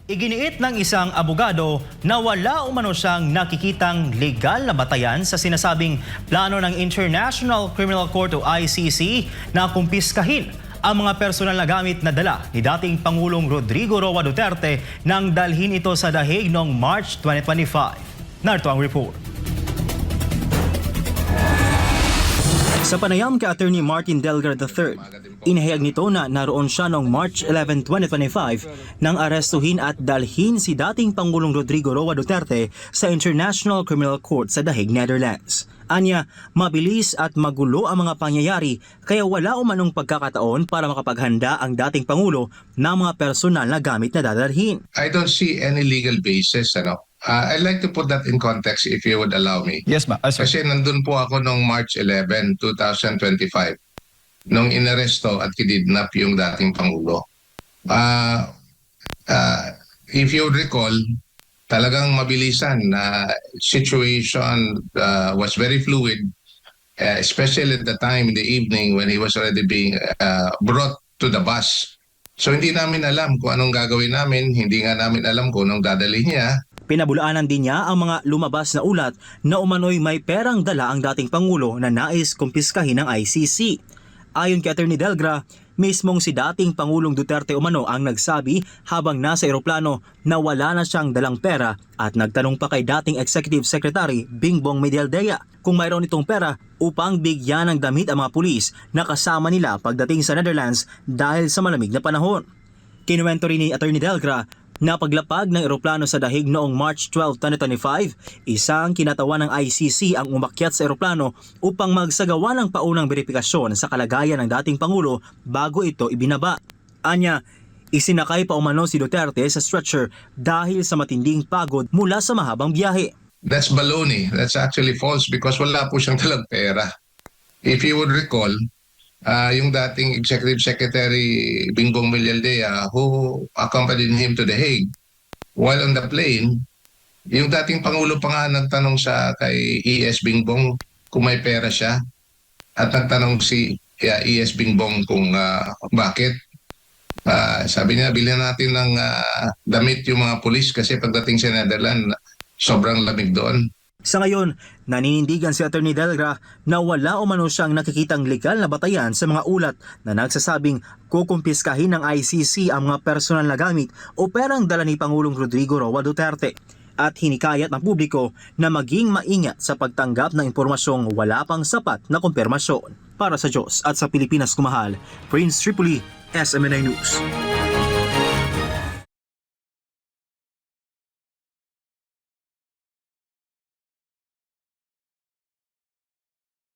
Iginiit ng isang abogado na wala umano siyang nakikitang legal na batayan sa sinasabing plano ng International Criminal Court o ICC na kumpiskahin ang mga personal na gamit na dala ni dating Pangulong Rodrigo Roa Duterte nang dalhin ito sa The Hague noong March 2025. Narito ang report. Sa panayam kay Attorney Martin Delgar III, inahayag nito na naroon siya noong March 11, 2025 nang arestuhin at dalhin si dating Pangulong Rodrigo Roa Duterte sa International Criminal Court sa The Hague, Netherlands. Anya, mabilis at magulo ang mga pangyayari kaya wala umanong pagkakataon para makapaghanda ang dating Pangulo ng mga personal na gamit na dadalhin. I don't see any legal basis. I'd like to put that in context if you would allow me. Yes, ma. Sir. Kasi nandun po ako noong March 11, 2025 nung inaresto at kidnap yung dating Pangulo. If you would recall, talagang mabilisan na situation was very fluid, especially at the time in the evening when he was already being brought to the bus. So hindi namin alam kung anong gagawin namin, hindi nga namin alam kung anong dadalhin niya. Pinabulaanan din niya ang mga lumabas na ulat na umano'y may perang dala ang dating Pangulo na nais kumpiskahin ng ICC. Ayon kay Atty. Delgra, mismong si dating Pangulong Duterte umano ang nagsabi habang nasa eroplano na wala na siyang dalang pera at nagtanong pa kay dating Executive Secretary Bingbong Medialdea kung mayroon itong pera upang bigyan ng damit ang mga pulis na kasama nila pagdating sa Netherlands dahil sa malamig na panahon. Kinuwento rin ni Atty. Delgra na paglapag ng eroplano sa The Hague noong March 12, 2025, isang kinatawan ng ICC ang umakyat sa eroplano upang magsagawa ng paunang beripikasyon sa kalagayan ng dating Pangulo bago ito ibinaba. Anya, isinakay pa umano si Duterte sa stretcher dahil sa matinding pagod mula sa mahabang biyahe. That's baloney. That's actually false because wala po siyang talang pera. If you would recall, yung dating Executive Secretary Bingbong Medialdea who accompanied him to The Hague, while on the plane, yung dating Pangulo pa nga nagtanong sa kay E.S. Bingbong kung may pera siya at nagtanong si E.S. Bingbong kung bakit. Sabi niya, bilhin natin ng damit yung mga pulis kasi pagdating sa Netherlands, sobrang lamig doon. Sa ngayon, naninindigan si Atty. Delgra na wala umano siyang nakikitang legal na batayan sa mga ulat na nagsasabing kukumpiskahin ng ICC ang mga personal na gamit o perang dala ni Pangulong Rodrigo Roa Duterte. At hinikayat ng publiko na maging maingat sa pagtanggap ng impormasyong wala pang sapat na kumpirmasyon. Para sa Diyos at sa Pilipinas kumahal, Prince Tripoli, SMNI News.